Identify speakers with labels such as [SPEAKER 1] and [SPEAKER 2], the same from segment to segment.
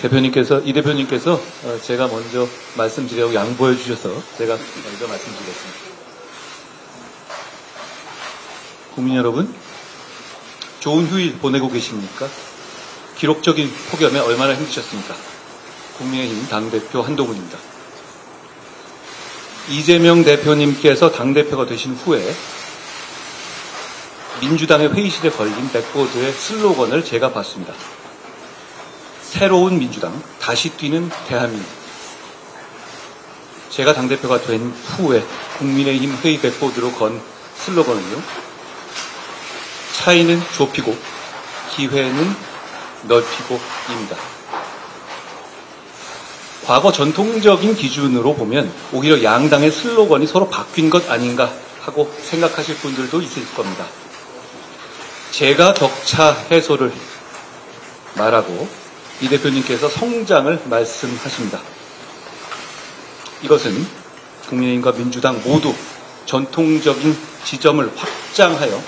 [SPEAKER 1] 이 대표님께서 제가 먼저 말씀드리라고 양보해 주셔서 제가 먼저 말씀드리겠습니다. 국민 여러분, 좋은 휴일 보내고 계십니까? 기록적인 폭염에 얼마나 힘드셨습니까? 국민의힘 당대표 한동훈입니다. 이재명 대표님께서 당대표가 되신 후에 민주당의 회의실에 걸린 백보드의 슬로건을 제가 봤습니다. 새로운 민주당, 다시 뛰는 대한민국. 제가 당대표가 된 후에 국민의힘 회의 백보드로 건 슬로건은요, 차이는 좁히고 기회는 넓히고입니다. 과거 전통적인 기준으로 보면 오히려 양당의 슬로건이 서로 바뀐 것 아닌가 하고 생각하실 분들도 있을 겁니다. 제가 격차 해소를 말하고 이 대표님께서 성장을 말씀하십니다. 이것은 국민의힘과 민주당 모두 전통적인 지점을 확장하여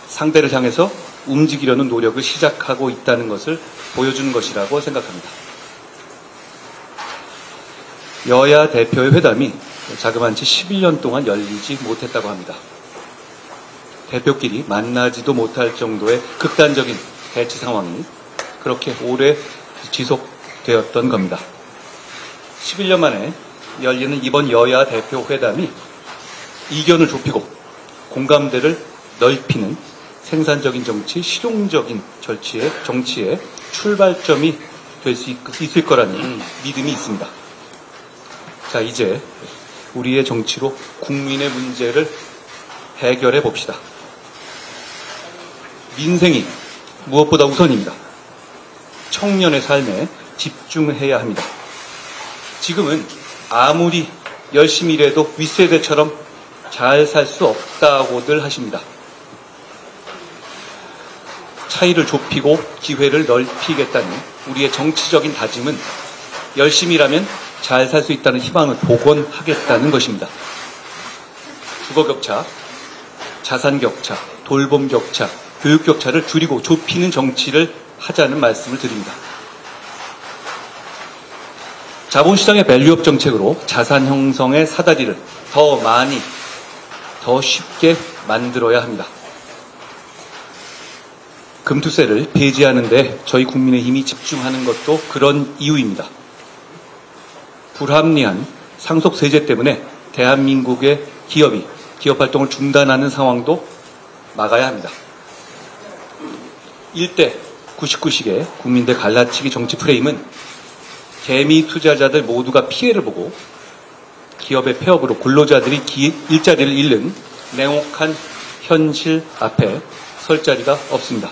[SPEAKER 1] 상대를 향해서 움직이려는 노력을 시작하고 있다는 것을 보여주는 것이라고 생각합니다. 여야 대표의 회담이 자그만치 11년 동안 열리지 못했다고 합니다. 대표끼리 만나지도 못할 정도의 극단적인 대치 상황이 그렇게 오래 지속되었던 겁니다. 11년 만에 열리는 이번 여야 대표 회담이 이견을 좁히고 공감대를 넓히는 생산적인 정치, 실용적인 정치의 출발점이 될 수 있을 거라는 믿음이 있습니다. 자, 이제 우리의 정치로 국민의 문제를 해결해 봅시다. 민생이 무엇보다 우선입니다. 청년의 삶에 집중해야 합니다. 지금은 아무리 열심히 일해도 윗세대처럼 잘 살 수 없다고들 하십니다. 차이를 좁히고 기회를 넓히겠다는 우리의 정치적인 다짐은 열심히 일하면 잘 살 수 있다는 희망을 복원하겠다는 것입니다. 주거격차, 자산격차, 돌봄격차, 교육격차를 줄이고 좁히는 정치를 하자는 말씀을 드립니다. 자본시장의 밸류업 정책으로 자산 형성의 사다리를 더 많이, 더 쉽게 만들어야 합니다. 금투세를 폐지하는 데 저희 국민의힘이 집중하는 것도 그런 이유입니다. 불합리한 상속세제 때문에 대한민국의 기업이 기업활동을 중단하는 상황도 막아야 합니다. 1대 99식의 국민들 갈라치기 정치 프레임은 개미 투자자들 모두가 피해를 보고 기업의 폐업으로 근로자들이 일자리를 잃는 냉혹한 현실 앞에 설 자리가 없습니다.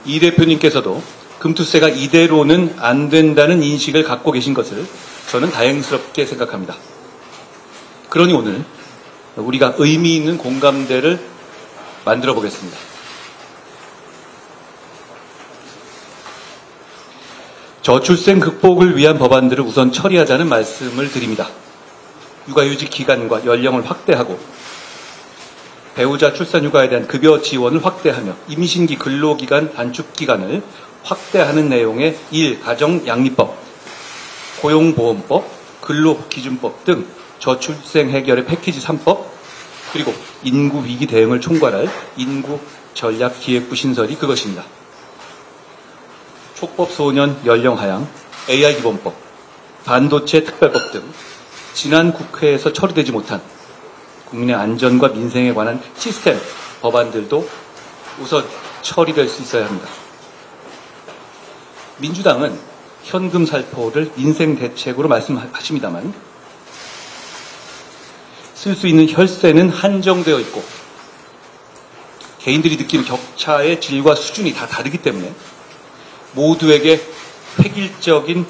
[SPEAKER 1] 이 대표님께서도 금투세가 이대로는 안 된다는 인식을 갖고 계신 것을 저는 다행스럽게 생각합니다. 그러니 오늘 우리가 의미 있는 공감대를 만들어 보겠습니다. 저출생 극복을 위한 법안들을 우선 처리하자는 말씀을 드립니다. 육아휴직 기간과 연령을 확대하고 배우자 출산휴가에 대한 급여 지원을 확대하며 임신기 근로기간 단축기간을 확대하는 내용의 가정양립법, 고용보험법, 근로기준법 등 저출생 해결의 패키지 3법, 그리고 인구위기 대응을 총괄할 인구전략기획부 신설이 그것입니다. 촉법소년 연령 하향, AI기본법, 반도체 특별법 등 지난 국회에서 처리되지 못한 국민의 안전과 민생에 관한 시스템 법안들도 우선 처리될 수 있어야 합니다. 민주당은 현금 살포를 민생 대책으로 말씀하십니다만 쓸 수 있는 혈세는 한정되어 있고 개인들이 느끼는 격차의 질과 수준이 다 다르기 때문에 모두에게 획일적인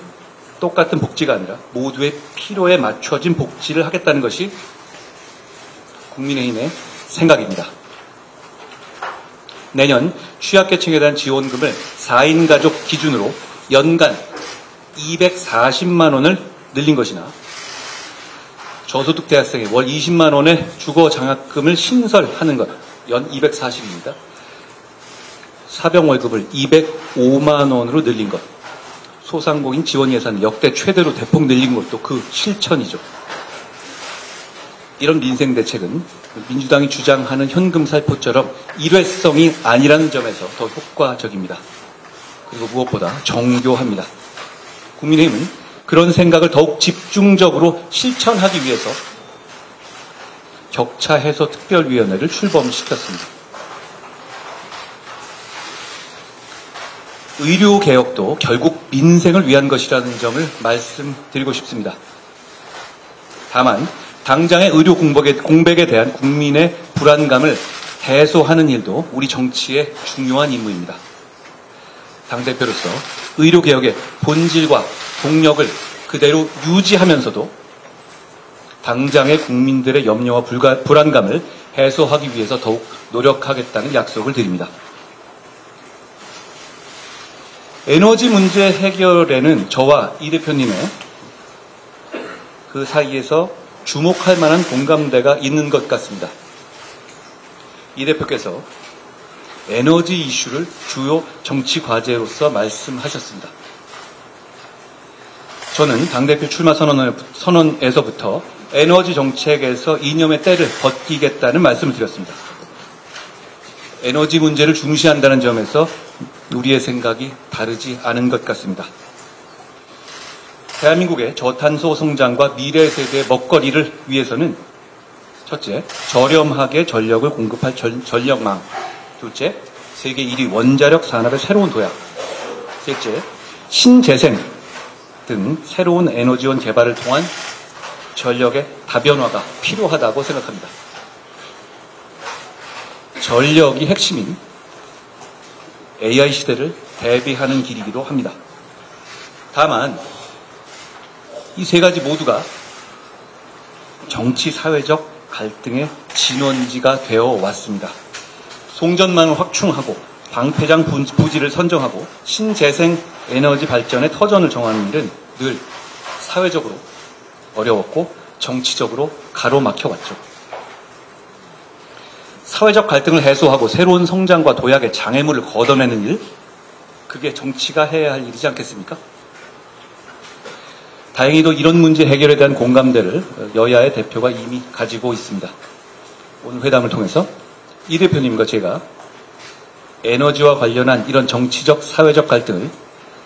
[SPEAKER 1] 똑같은 복지가 아니라 모두의 필요에 맞춰진 복지를 하겠다는 것이 국민의힘의 생각입니다. 내년 취약계층에 대한 지원금을 4인 가족 기준으로 연간 240만 원을 늘린 것이나 저소득 대학생의 월 20만 원의 주거 장학금을 신설하는 것, 연 240입니다. 사병 월급을 205만 원으로 늘린 것, 소상공인 지원 예산 역대 최대로 대폭 늘린 것도 그 실천이죠. 이런 민생 대책은 민주당이 주장하는 현금 살포처럼 일회성이 아니라는 점에서 더 효과적입니다. 그리고 무엇보다 정교합니다. 국민의힘은 그런 생각을 더욱 집중적으로 실천하기 위해서 격차 해소 특별위원회를 출범시켰습니다. 의료개혁도 결국 민생을 위한 것이라는 점을 말씀드리고 싶습니다. 다만 당장의 의료 공백에 대한 국민의 불안감을 해소하는 일도 우리 정치의 중요한 임무입니다. 당대표로서 의료개혁의 본질과 동력을 그대로 유지하면서도 당장의 국민들의 염려와 불안감을 해소하기 위해서 더욱 노력하겠다는 약속을 드립니다. 에너지 문제 해결에는 저와 이 대표님의 그 사이에서 주목할 만한 공감대가 있는 것 같습니다. 이 대표께서 에너지 이슈를 주요 정치 과제로서 말씀하셨습니다. 저는 당대표 출마 선언에서부터 에너지 정책에서 이념의 때를 벗기겠다는 말씀을 드렸습니다. 에너지 문제를 중시한다는 점에서 우리의 생각이 다르지 않은 것 같습니다. 대한민국의 저탄소 성장과 미래 세대의 먹거리를 위해서는 첫째, 저렴하게 전력을 공급할 전력망. 둘째, 세계 1위 원자력 산업의 새로운 도약. 셋째, 신재생 등 새로운 에너지원 개발을 통한 전력의 다변화가 필요하다고 생각합니다. 전력이 핵심인 AI 시대를 대비하는 길이기도 합니다. 다만 이 세 가지 모두가 정치 사회적 갈등의 진원지가 되어 왔습니다. 송전망을 확충하고 방패장 부지를 선정하고 신재생 에너지 발전의 터전을 정하는 일은 늘 사회적으로 어려웠고 정치적으로 가로막혀왔죠. 사회적 갈등을 해소하고 새로운 성장과 도약의 장애물을 걷어내는 일, 그게 정치가 해야 할 일이지 않겠습니까? 다행히도 이런 문제 해결에 대한 공감대를 여야의 대표가 이미 가지고 있습니다. 오늘 회담을 통해서 이 대표님과 제가 에너지와 관련한 이런 정치적, 사회적 갈등을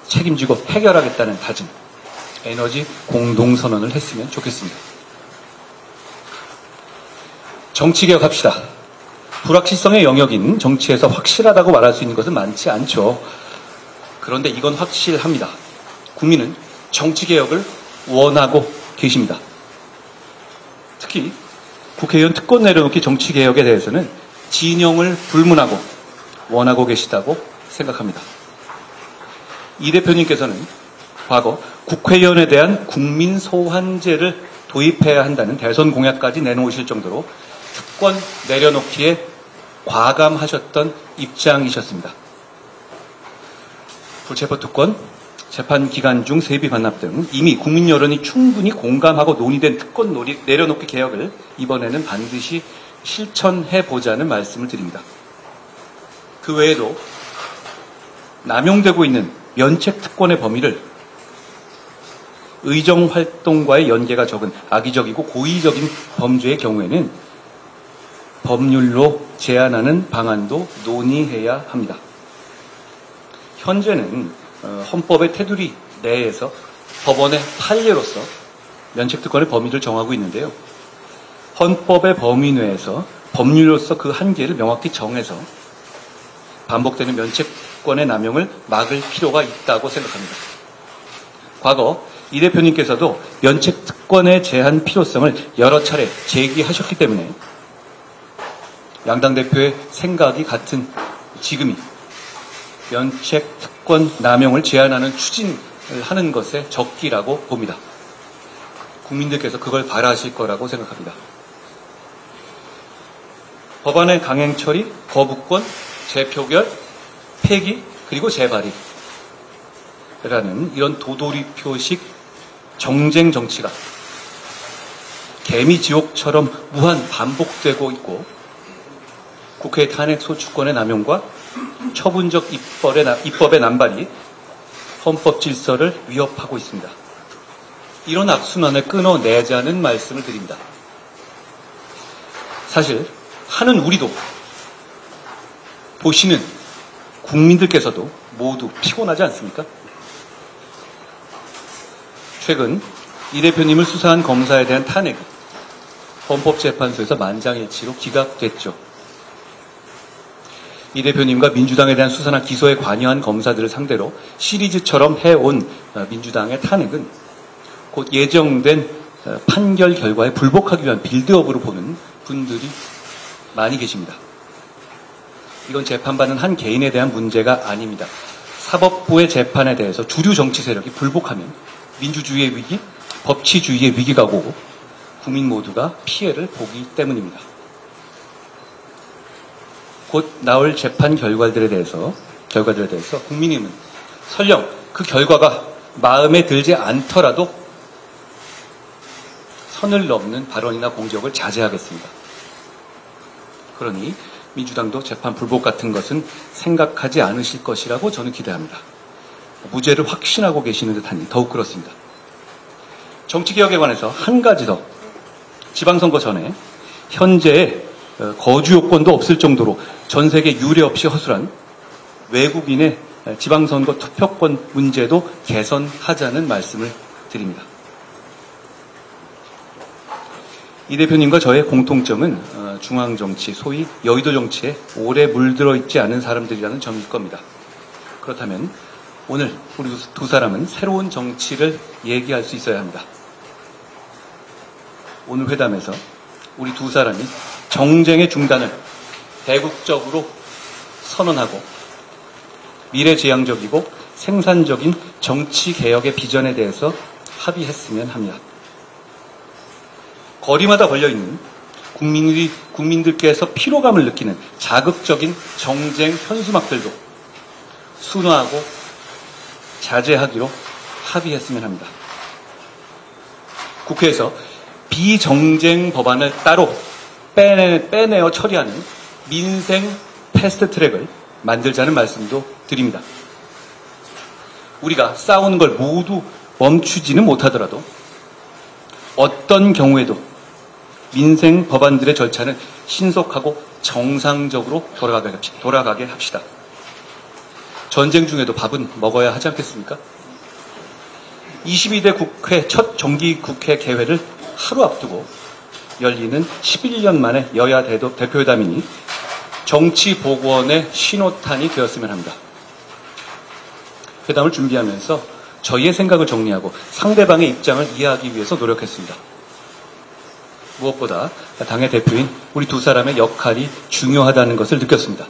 [SPEAKER 1] 책임지고 해결하겠다는 다짐, 에너지 공동선언을 했으면 좋겠습니다. 정치개혁합시다. 불확실성의 영역인 정치에서 확실하다고 말할 수 있는 것은 많지 않죠. 그런데 이건 확실합니다. 국민은 정치개혁을 원하고 계십니다. 특히 국회의원 특권 내려놓기 정치개혁에 대해서는 진영을 불문하고 원하고 계시다고 생각합니다. 이 대표님께서는 과거 국회의원에 대한 국민 소환제를 도입해야 한다는 대선 공약까지 내놓으실 정도로 특권 내려놓기에 과감하셨던 입장이셨습니다. 불체포 특권, 재판 기간 중 세비 반납 등 이미 국민 여론이 충분히 공감하고 논의된 특권 내려놓기 개혁을 이번에는 반드시 실천해보자는 말씀을 드립니다. 그 외에도 남용되고 있는 면책 특권의 범위를 의정활동과의 연계가 적은 악의적이고 고의적인 범죄의 경우에는 법률로 제한하는 방안도 논의해야 합니다. 현재는 헌법의 테두리 내에서 법원의 판례로서 면책특권의 범위를 정하고 있는데요. 헌법의 범위 내에서 법률로서 그 한계를 명확히 정해서 반복되는 면책권의 남용을 막을 필요가 있다고 생각합니다. 과거 이 대표님께서도 면책특권의 제한 필요성을 여러 차례 제기하셨기 때문에 양당 대표의 생각이 같은 지금이 면책특권 남용을 제한하는 추진을 하는 것에 적기라고 봅니다. 국민들께서 그걸 바라실 거라고 생각합니다. 법안의 강행 처리, 거부권, 재표결, 폐기, 그리고 재발의라는 이런 도돌이표식 정쟁 정치가 개미지옥처럼 무한 반복되고 있고 국회 탄핵 소추권의 남용과 처분적 입법의 남발이 헌법 질서를 위협하고 있습니다. 이런 악순환을 끊어내자는 말씀을 드립니다. 사실 하는 우리도 보시는 국민들께서도 모두 피곤하지 않습니까? 최근 이 대표님을 수사한 검사에 대한 탄핵이 헌법재판소에서 만장일치로 기각됐죠. 이 대표님과 민주당에 대한 수사나 기소에 관여한 검사들을 상대로 시리즈처럼 해온 민주당의 탄핵은 곧 예정된 판결 결과에 불복하기 위한 빌드업으로 보는 분들이 많이 계십니다. 이건 재판받는 한 개인에 대한 문제가 아닙니다. 사법부의 재판에 대해서 주류 정치 세력이 불복하면 민주주의의 위기, 법치주의의 위기가 오고 국민 모두가 피해를 보기 때문입니다. 곧 나올 재판 결과들에 대해서 국민의힘은 설령 그 결과가 마음에 들지 않더라도 선을 넘는 발언이나 공격을 자제하겠습니다. 그러니 민주당도 재판 불복 같은 것은 생각하지 않으실 것이라고 저는 기대합니다. 무죄를 확신하고 계시는 듯하니 더욱 그렇습니다. 정치개혁에 관해서 한 가지 더, 지방선거 전에 현재의 거주 요건도 없을 정도로 전 세계 유례 없이 허술한 외국인의 지방선거 투표권 문제도 개선하자는 말씀을 드립니다. 이 대표님과 저의 공통점은 중앙정치, 소위 여의도 정치에 오래 물들어 있지 않은 사람들이라는 점일 겁니다. 그렇다면 오늘 우리 두 사람은 새로운 정치를 얘기할 수 있어야 합니다. 오늘 회담에서 우리 두 사람이 정쟁의 중단을 대국적으로 선언하고 미래지향적이고 생산적인 정치개혁의 비전에 대해서 합의했으면 합니다. 거리마다 걸려있는 국민들께서 피로감을 느끼는 자극적인 정쟁 현수막들도 순화하고 자제하기로 합의했으면 합니다. 국회에서 비정쟁 법안을 따로 빼내어 처리하는 민생 패스트트랙을 만들자는 말씀도 드립니다. 우리가 싸우는 걸 모두 멈추지는 못하더라도 어떤 경우에도 민생 법안들의 절차는 신속하고 정상적으로 돌아가게 합시다. 전쟁 중에도 밥은 먹어야 하지 않겠습니까? 22대 국회 첫 정기국회 개회를 하루 앞두고 열리는 11년 만에 여야 대표회담이니 정치보건의 신호탄이 되었으면 합니다. 회담을 준비하면서 저희의 생각을 정리하고 상대방의 입장을 이해하기 위해서 노력했습니다. 무엇보다 당의 대표인 우리 두 사람의 역할이 중요하다는 것을 느꼈습니다.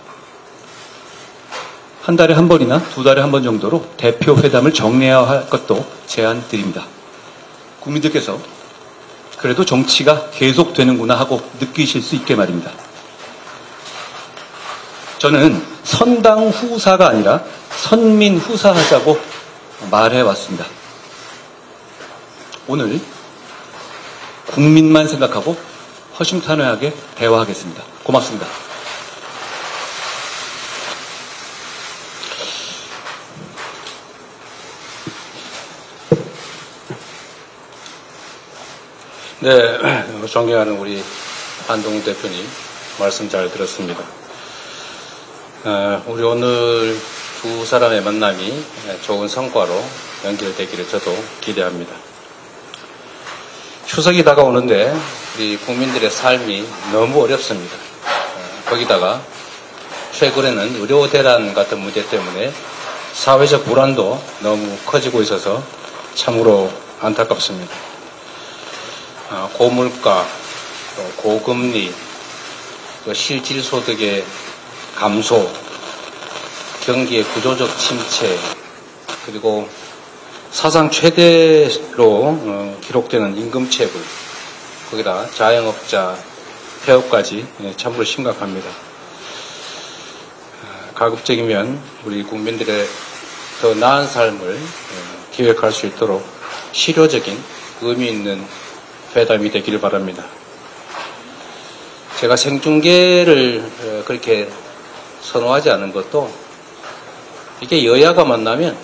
[SPEAKER 1] 한 달에 한 번이나 두 달에 한 번 정도로 대표 회담을 정례해야 할 것도 제안 드립니다. 국민들께서 그래도 정치가 계속되는구나 하고 느끼실 수 있게 말입니다. 저는 선당 후사가 아니라 선민 후사하자고 말해왔습니다. 오늘 국민만 생각하고 허심탄회하게 대화하겠습니다. 고맙습니다.
[SPEAKER 2] 네, 존경하는 우리 한동훈 대표님 말씀 잘 들었습니다. 우리 오늘 두 사람의 만남이 좋은 성과로 연결되기를 저도 기대합니다. 추석이 다가오는데 우리 국민들의 삶이 너무 어렵습니다. 거기다가 최근에는 의료 대란 같은 문제 때문에 사회적 불안도 너무 커지고 있어서 참으로 안타깝습니다. 고물가, 또 고금리, 또 실질소득의 감소, 경기의 구조적 침체, 그리고 사상 최대로 기록되는 임금체불, 거기다 자영업자 폐업까지 참으로 심각합니다. 가급적이면 우리 국민들의 더 나은 삶을 기획할 수 있도록 실효적인 의미 있는 회담이 되기를 바랍니다. 제가 생중계를 그렇게 선호하지 않은 것도 이게 여야가 만나면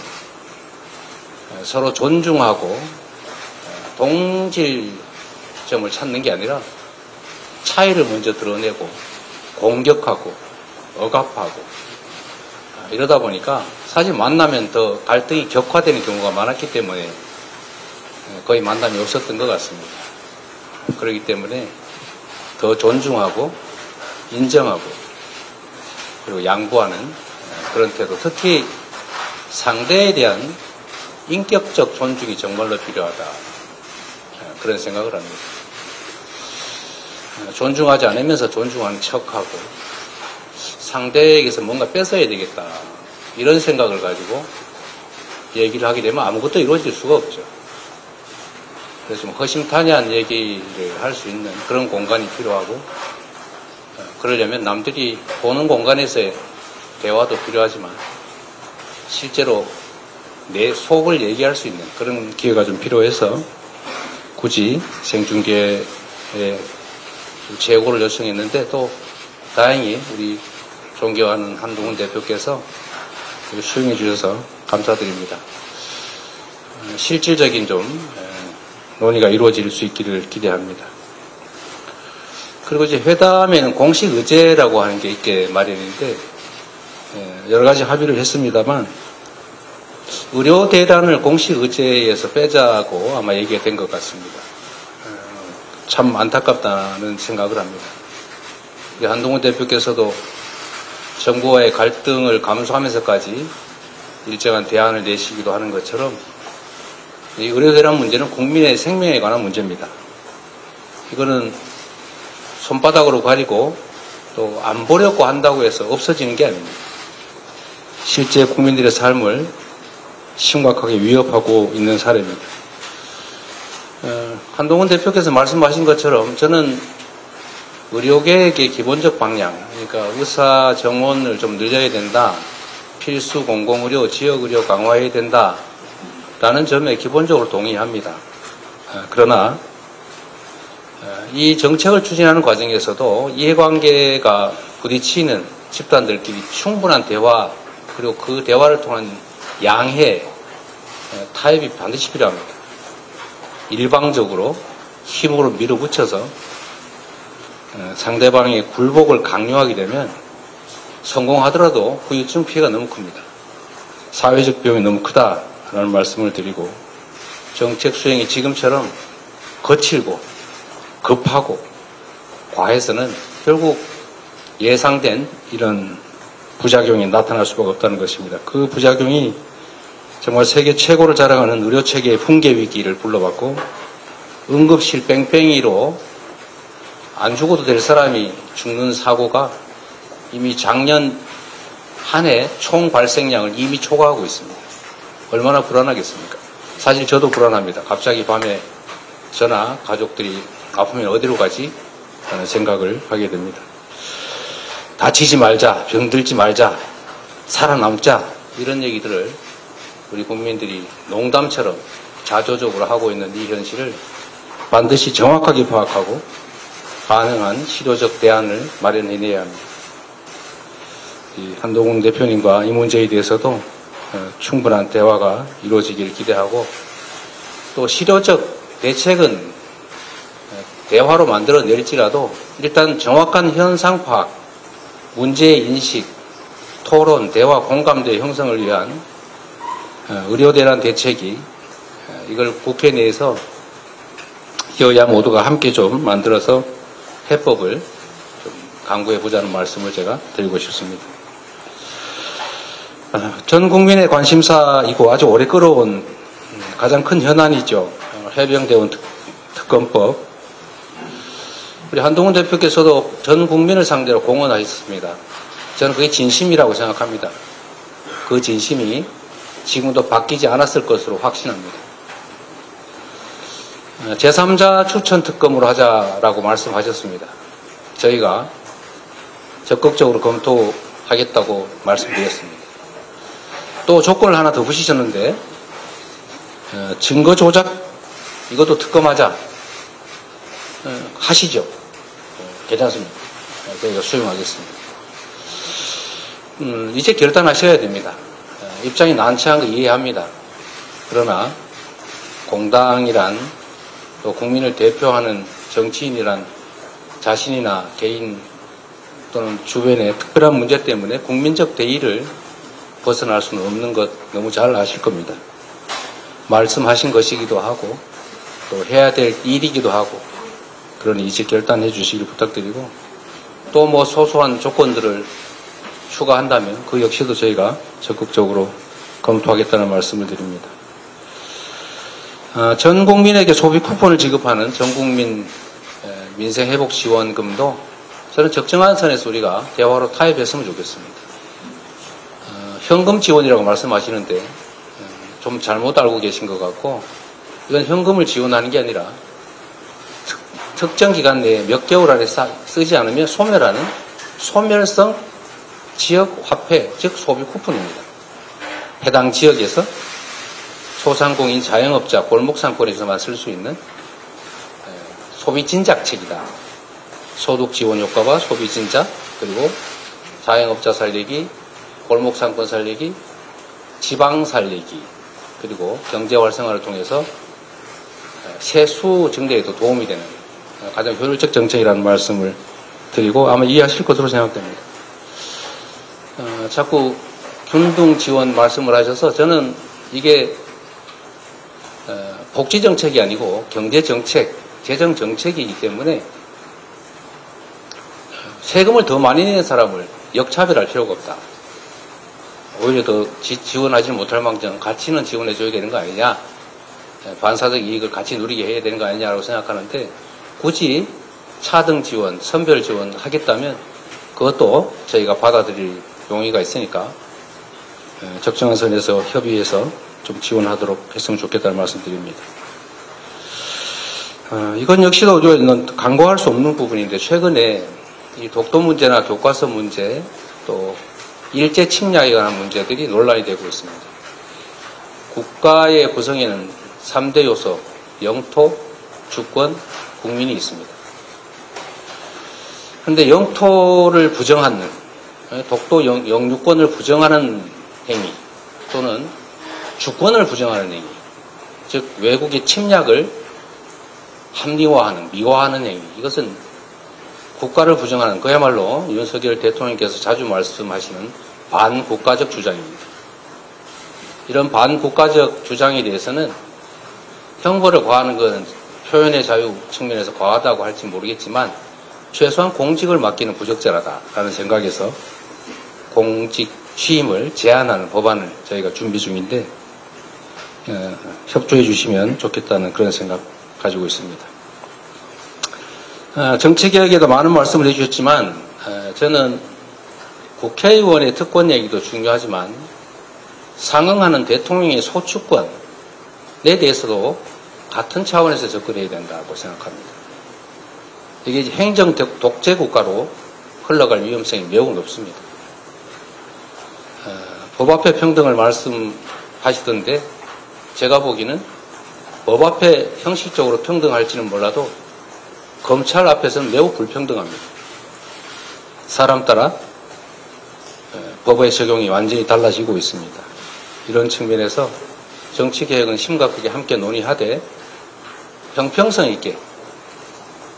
[SPEAKER 2] 서로 존중하고 동질점을 찾는 게 아니라 차이를 먼저 드러내고 공격하고 억압하고 이러다 보니까 사실 만나면 더 갈등이 격화되는 경우가 많았기 때문에 거의 만남이 없었던 것 같습니다. 그렇기 때문에 더 존중하고 인정하고 그리고 양보하는 그런 태도, 특히 상대에 대한 인격적 존중이 정말로 필요하다, 그런 생각을 합니다. 존중하지 않으면서 존중하는 척하고 상대에게서 뭔가 뺏어야 되겠다, 이런 생각을 가지고 얘기를 하게 되면 아무것도 이루어질 수가 없죠. 그래서 좀 허심탄회한 얘기를 할 수 있는 그런 공간이 필요하고, 그러려면 남들이 보는 공간에서의 대화도 필요하지만 실제로 내 속을 얘기할 수 있는 그런 기회가 좀 필요해서 굳이 생중계에 제고를 요청했는데, 또 다행히 우리 존경하는 한동훈 대표께서 수용해 주셔서 감사드립니다. 실질적인 좀 논의가 이루어질 수 있기를 기대합니다. 그리고 이제 회담에는 공식 의제라고 하는 게 있게 마련인데, 여러 가지 합의를 했습니다만 의료대란을 공식 의제에서 빼자고 아마 얘기가 된 것 같습니다. 참 안타깝다는 생각을 합니다. 한동훈 대표께서도 정부와의 갈등을 감수하면서까지 일정한 대안을 내시기도 하는 것처럼, 이 의료대란 문제는 국민의 생명에 관한 문제입니다. 이거는 손바닥으로 가리고 또 안 보려고 한다고 해서 없어지는 게 아닙니다. 실제 국민들의 삶을 심각하게 위협하고 있는 사례입니다. 한동훈 대표께서 말씀하신 것처럼 저는 의료계획의 기본적 방향, 그러니까 의사 정원을 좀 늘려야 된다, 필수 공공의료, 지역의료 강화해야 된다 라는 점에 기본적으로 동의합니다. 그러나 이 정책을 추진하는 과정에서도 이해관계가 부딪히는 집단들끼리 충분한 대화, 그리고 그 대화를 통한 양해, 타협이 반드시 필요합니다. 일방적으로 힘으로 밀어붙여서 상대방의 굴복을 강요하게 되면 성공하더라도 후유증 피해가 너무 큽니다. 사회적 비용이 너무 크다라는 말씀을 드리고, 정책 수행이 지금처럼 거칠고 급하고 과해서는 결국 예상된 이런 부작용이 나타날 수밖에 없다는 것입니다. 그 부작용이 정말 세계 최고를 자랑하는 의료체계의 붕괴 위기를 불러왔고, 응급실 뺑뺑이로 안 죽어도 될 사람이 죽는 사고가 이미 작년 한 해 총 발생량을 이미 초과하고 있습니다. 얼마나 불안하겠습니까? 사실 저도 불안합니다. 갑자기 밤에 저나 가족들이 아프면 어디로 가지? 라는 생각을 하게 됩니다. 다치지 말자, 병들지 말자, 살아남자, 이런 얘기들을 우리 국민들이 농담처럼 자조적으로 하고 있는 이 현실을 반드시 정확하게 파악하고 가능한 실효적 대안을 마련해내야 합니다. 한동훈 대표님과 이 문제에 대해서도 충분한 대화가 이루어지기를 기대하고, 또 실효적 대책은 대화로 만들어낼지라도 일단 정확한 현상 파악, 문제의 인식, 토론, 대화, 공감대 형성을 위한 의료대란 대책이, 이걸 국회 내에서 여야 모두가 함께 좀 만들어서 해법을 좀 강구해보자는 말씀을 제가 드리고 싶습니다. 전 국민의 관심사이고 아주 오래 끌어온 가장 큰 현안이죠. 해병대원 특검법. 우리 한동훈 대표께서도 전 국민을 상대로 공언하셨습니다. 저는 그게 진심이라고 생각합니다. 그 진심이 지금도 바뀌지 않았을 것으로 확신합니다. 제3자 추천 특검으로 하자라고 말씀하셨습니다. 저희가 적극적으로 검토하겠다고 말씀드렸습니다. 또 조건을 하나 더 붙이셨는데, 증거 조작, 이것도 특검하자. 하시죠. 괜찮습니다. 저희가 수용하겠습니다. 이제 결단하셔야 됩니다. 입장이 난처한 거 이해합니다. 그러나 공당이란 또 국민을 대표하는 정치인이란 자신이나 개인 또는 주변의 특별한 문제 때문에 국민적 대의를 벗어날 수는 없는 것 너무 잘 아실 겁니다. 말씀하신 것이기도 하고 또 해야 될 일이기도 하고 그러니 일찍 결단해 주시길 부탁드리고 또 뭐 소소한 조건들을 추가한다면 그 역시도 저희가 적극적으로 검토하겠다는 말씀을 드립니다. 전 국민에게 소비 쿠폰을 지급하는 전국민 민생회복지원금도 저는 적정한 선에서 우리가 대화로 타협했으면 좋겠습니다. 현금 지원이라고 말씀하시는데 좀 잘못 알고 계신 것 같고 이건 현금을 지원하는 게 아니라 특정 기간 내에 몇 개월 안에 쓰지 않으면 소멸하는 소멸성 지역 화폐, 즉 소비 쿠폰입니다. 해당 지역에서 소상공인 자영업자 골목 상권에서만 쓸 수 있는 소비 진작책이다. 소득 지원 효과와 소비 진작 그리고 자영업자 살리기, 골목 상권 살리기, 지방 살리기 그리고 경제 활성화를 통해서 세수 증대에도 도움이 되는 가장 효율적 정책이라는 말씀을 드리고 아마 이해하실 것으로 생각됩니다. 자꾸 균등 지원 말씀을 하셔서 저는 이게 복지 정책이 아니고 경제 정책, 재정 정책이기 때문에 세금을 더 많이 내는 사람을 역차별할 필요가 없다. 오히려 더 지원하지 못할 망정 가치는 지원해줘야 되는 거 아니냐, 반사적 이익을 같이 누리게 해야 되는 거 아니냐라고 생각하는데 굳이 차등 지원, 선별 지원 하겠다면 그것도 저희가 받아들일 용의가 있으니까 적정한 선에서 협의해서 좀 지원하도록 했으면 좋겠다는 말씀 드립니다. 이건 역시도 간과할 수 없는 부분인데 최근에 이 독도 문제나 교과서 문제 또 일제 침략에 관한 문제들이 논란이 되고 있습니다. 국가의 구성에는 3대 요소, 영토, 주권, 국민이 있습니다. 그런데 영토를 부정하는, 독도 영유권을 부정하는 행위 또는 주권을 부정하는 행위, 즉 외국의 침략을 합리화하는, 미화하는 행위, 이것은 국가를 부정하는 그야말로 윤석열 대통령께서 자주 말씀하시는 반국가적 주장입니다. 이런 반국가적 주장에 대해서는 형벌을 과하는 것은 표현의 자유 측면에서 과하다고 할지 모르겠지만 최소한 공직을 맡기는 부적절하다라는 생각에서 공직 취임을 제한하는 법안을 저희가 준비 중인데 협조해 주시면 좋겠다는 그런 생각 가지고 있습니다. 정치개혁에도 많은 말씀을 해주셨지만 저는 국회의원의 특권 얘기도 중요하지만 상응하는 대통령의 소추권에 대해서도 같은 차원에서 접근해야 된다고 생각합니다. 이게 행정 독재 국가로 흘러갈 위험성이 매우 높습니다. 법 앞에 평등을 말씀하시던데 제가 보기에는 법 앞에 형식적으로 평등할지는 몰라도 검찰 앞에서는 매우 불평등합니다. 사람 따라 법의 적용이 완전히 달라지고 있습니다. 이런 측면에서 정치개혁은 심각하게 함께 논의하되 형평성 있게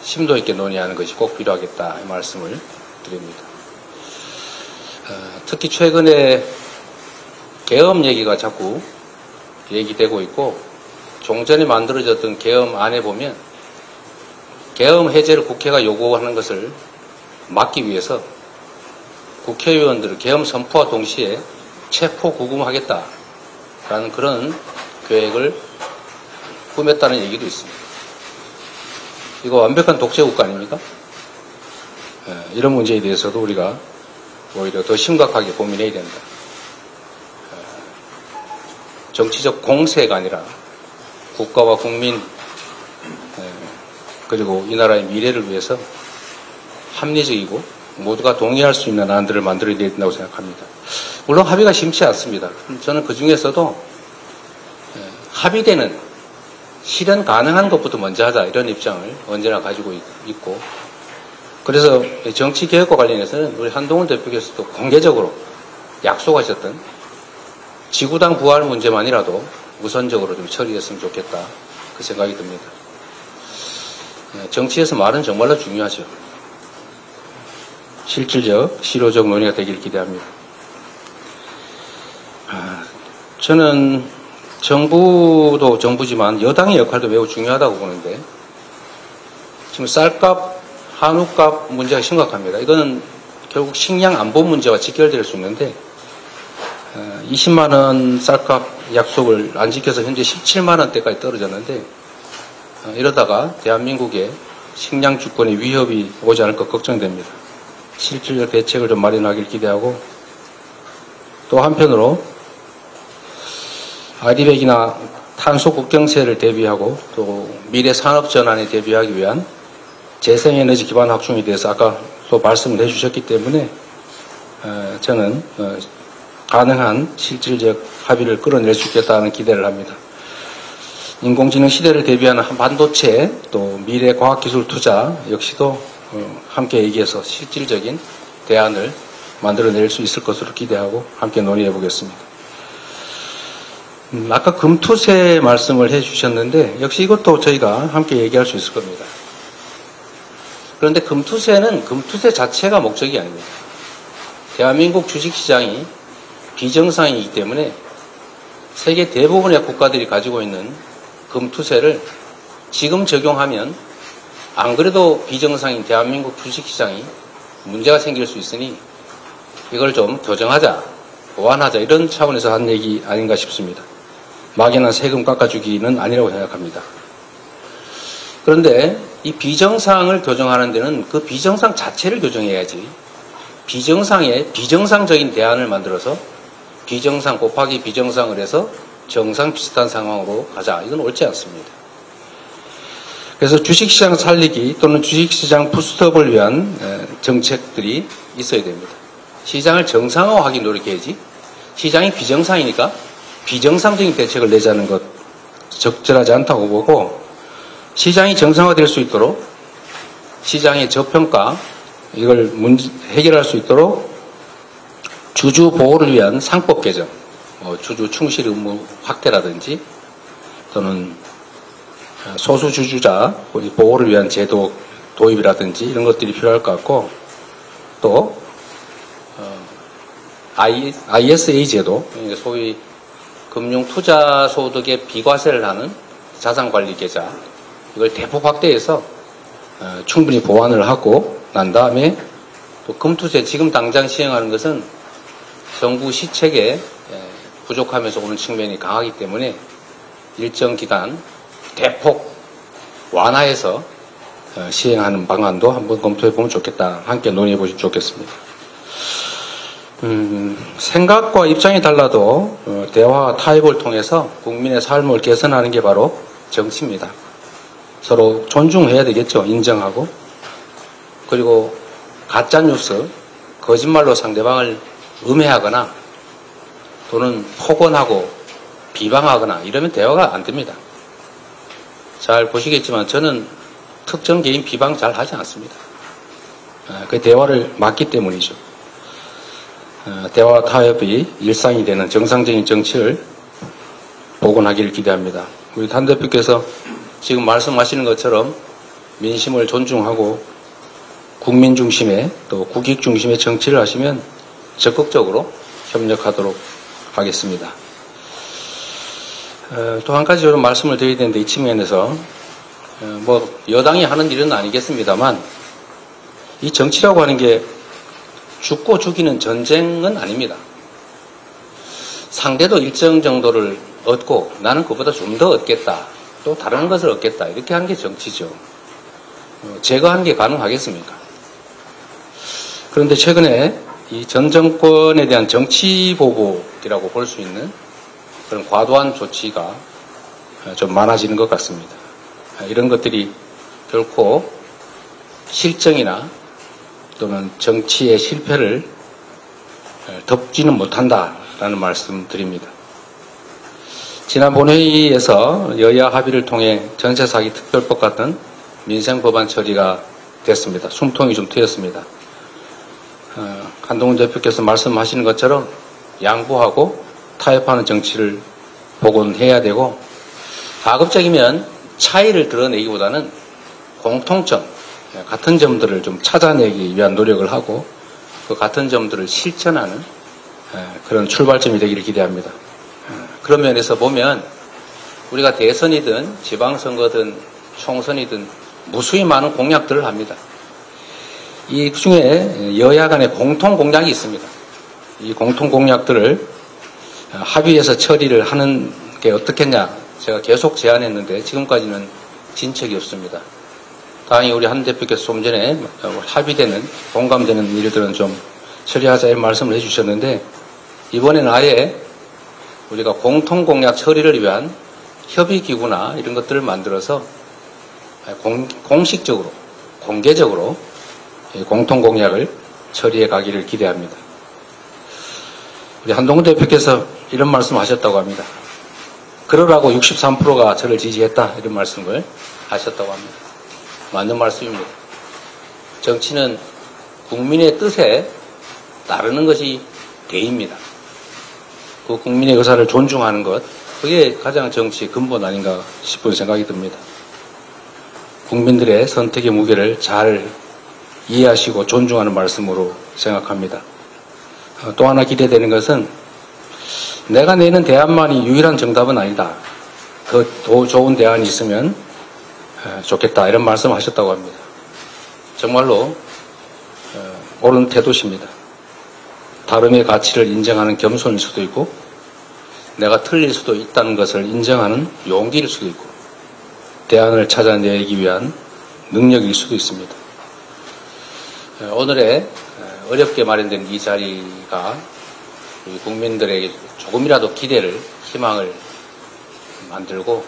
[SPEAKER 2] 심도 있게 논의하는 것이 꼭 필요하겠다 이 말씀을 드립니다. 특히 최근에 계엄 얘기가 자꾸 얘기되고 있고 종전에 만들어졌던 계엄안에 보면 계엄 해제를 국회가 요구하는 것을 막기 위해서 국회의원들을 계엄 선포와 동시에 체포 구금하겠다라는 그런 계획을 꾸몄다는 얘기도 있습니다. 이거 완벽한 독재국가 아닙니까? 이런 문제에 대해서도 우리가 오히려 더 심각하게 고민해야 된다. 정치적 공세가 아니라 국가와 국민 그리고 이 나라의 미래를 위해서 합리적이고 모두가 동의할 수 있는 안들을 만들어야 된다고 생각합니다. 물론 합의가 쉽지 않습니다. 저는 그 중에서도 합의되는 실현 가능한 것부터 먼저 하자 이런 입장을 언제나 가지고 있고 그래서 정치개혁과 관련해서는 우리 한동훈 대표께서도 공개적으로 약속하셨던 지구당 부활 문제만이라도 우선적으로 좀 처리했으면 좋겠다. 그 생각이 듭니다. 정치에서 말은 정말로 중요하죠. 실질적, 실효적 논의가 되기를 기대합니다. 저는 정부도 정부지만 여당의 역할도 매우 중요하다고 보는데 지금 쌀값, 한우값 문제가 심각합니다. 이거는 결국 식량 안보 문제와 직결될 수 있는데 20만 원 쌀값 약속을 안 지켜서 현재 17만 원대까지 떨어졌는데 이러다가 대한민국의 식량 주권에 위협이 오지 않을까 걱정됩니다. 실질적 대책을 좀 마련하길 기대하고 또 한편으로 RE100이나 탄소 국경세를 대비하고 또 미래 산업 전환에 대비하기 위한 재생에너지 기반 확충에 대해서 아까 또 말씀을 해주셨기 때문에 저는 가능한 실질적 합의를 끌어낼 수 있겠다는 기대를 합니다. 인공지능 시대를 대비하는 반도체 또 미래 과학기술 투자 역시도 함께 얘기해서 실질적인 대안을 만들어낼 수 있을 것으로 기대하고 함께 논의해 보겠습니다. 아까 금투세 말씀을 해주셨는데 역시 이것도 저희가 함께 얘기할 수 있을 겁니다. 그런데 금투세는 금투세 자체가 목적이 아닙니다. 대한민국 주식시장이 비정상이기 때문에 세계 대부분의 국가들이 가지고 있는 금투세를 지금 적용하면 안 그래도 비정상인 대한민국 주식시장이 문제가 생길 수 있으니 이걸 좀 교정하자, 보완하자 이런 차원에서 한 얘기 아닌가 싶습니다. 막연한 세금 깎아주기는 아니라고 생각합니다. 그런데 이 비정상을 교정하는 데는 그 비정상 자체를 교정해야지 비정상에 비정상적인 대안을 만들어서 비정상 곱하기 비정상을 해서 정상 비슷한 상황으로 가자. 이건 옳지 않습니다. 그래서 주식시장 살리기 또는 주식시장 부스트업을 위한 정책들이 있어야 됩니다. 시장을 정상화하기 노력해야지 시장이 비정상이니까 비정상적인 대책을 내자는 것 적절하지 않다고 보고 시장이 정상화될 수 있도록 시장의 저평가 이걸 해결할 수 있도록 주주 보호를 위한 상법 개정 주주 충실 의무 확대라든지 또는 소수 주주자 보호를 위한 제도 도입이라든지 이런 것들이 필요할 것 같고 또 ISA 제도 소위 금융투자소득의 비과세를 하는 자산관리계좌 이걸 대폭 확대해서 충분히 보완을 하고 난 다음에 또 금투세 지금 당장 시행하는 것은 정부 시책에 부족하면서 오는 측면이 강하기 때문에 일정 기간 대폭 완화해서 시행하는 방안도 한번 검토해 보면 좋겠다. 함께 논의해 보시면 좋겠습니다. 생각과 입장이 달라도 대화와 타협을 통해서 국민의 삶을 개선하는 게 바로 정치입니다. 서로 존중해야 되겠죠. 인정하고. 그리고 가짜뉴스, 거짓말로 상대방을 음해하거나 또는 폭언하고 비방하거나 이러면 대화가 안 됩니다. 잘 보시겠지만 저는 특정 개인 비방 잘 하지 않습니다. 그 대화를 막기 때문이죠. 대화 타협이 일상이 되는 정상적인 정치를 복원하기를 기대합니다. 우리 단 대표께서 지금 말씀하시는 것처럼 민심을 존중하고 국민 중심의 또 국익 중심의 정치를 하시면 적극적으로 협력하도록 하겠습니다. 또 한 가지 좀 말씀을 드려야 되는데 이 측면에서 여당이 하는 일은 아니겠습니다만 이 정치라고 하는 게 죽고 죽이는 전쟁은 아닙니다. 상대도 일정 정도를 얻고 나는 그보다 좀 더 얻겠다. 또 다른 것을 얻겠다. 이렇게 하는 게 정치죠. 제거하는 게 가능하겠습니까? 그런데 최근에 이 전 정권에 대한 정치 보복이라고 볼 수 있는 그런 과도한 조치가 좀 많아지는 것 같습니다. 이런 것들이 결코 실정이나 또는 정치의 실패를 덮지는 못한다라는 말씀 드립니다. 지난 본회의에서 여야 합의를 통해 전세사기 특별법 같은 민생법안 처리가 됐습니다. 숨통이 좀 트였습니다. 한동훈 대표께서 말씀하시는 것처럼 양보하고 타협하는 정치를 복원해야 되고, 가급적이면 차이를 드러내기보다는 공통점, 같은 점들을 좀 찾아내기 위한 노력을 하고 그 같은 점들을 실천하는 그런 출발점이 되기를 기대합니다. 그런 면에서 보면 우리가 대선이든 지방선거든 총선이든 무수히 많은 공약들을 합니다. 이 중에 여야 간의 공통 공약이 있습니다. 이 공통 공약들을 합의해서 처리를 하는 게 어떻겠냐 제가 계속 제안했는데 지금까지는 진척이 없습니다. 다행히 우리 한 대표께서 좀 전에 합의되는 공감되는 일들은 좀 처리하자 이런 말씀을 해주셨는데 이번에는 아예 우리가 공통 공약 처리를 위한 협의기구나 이런 것들을 만들어서 공식적으로 공개적으로 공통 공약을 처리해 가기를 기대합니다. 우리 한동훈 대표께서 이런 말씀하셨다고 합니다. 그러라고 63%가 저를 지지했다 이런 말씀을 하셨다고 합니다. 맞는 말씀입니다. 정치는 국민의 뜻에 따르는 것이 대입니다. 그 국민의 의사를 존중하는 것 그게 가장 정치의 근본 아닌가 싶은 생각이 듭니다. 국민들의 선택의 무게를 잘 이해하시고 존중하는 말씀으로 생각합니다. 또 하나 기대되는 것은 내가 내는 대안만이 유일한 정답은 아니다. 더 좋은 대안이 있으면 좋겠다. 이런 말씀 하셨다고 합니다. 정말로 옳은 태도십니다. 다름의 가치를 인정하는 겸손일 수도 있고 내가 틀릴 수도 있다는 것을 인정하는 용기일 수도 있고 대안을 찾아내기 위한 능력일 수도 있습니다. 오늘의 어렵게 마련된 이 자리가 우리 국민들에게 조금이라도 기대를, 희망을 만들고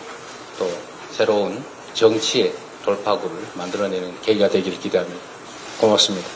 [SPEAKER 2] 또 새로운 정치의 돌파구를 만들어내는 계기가 되기를 기대합니다. 고맙습니다.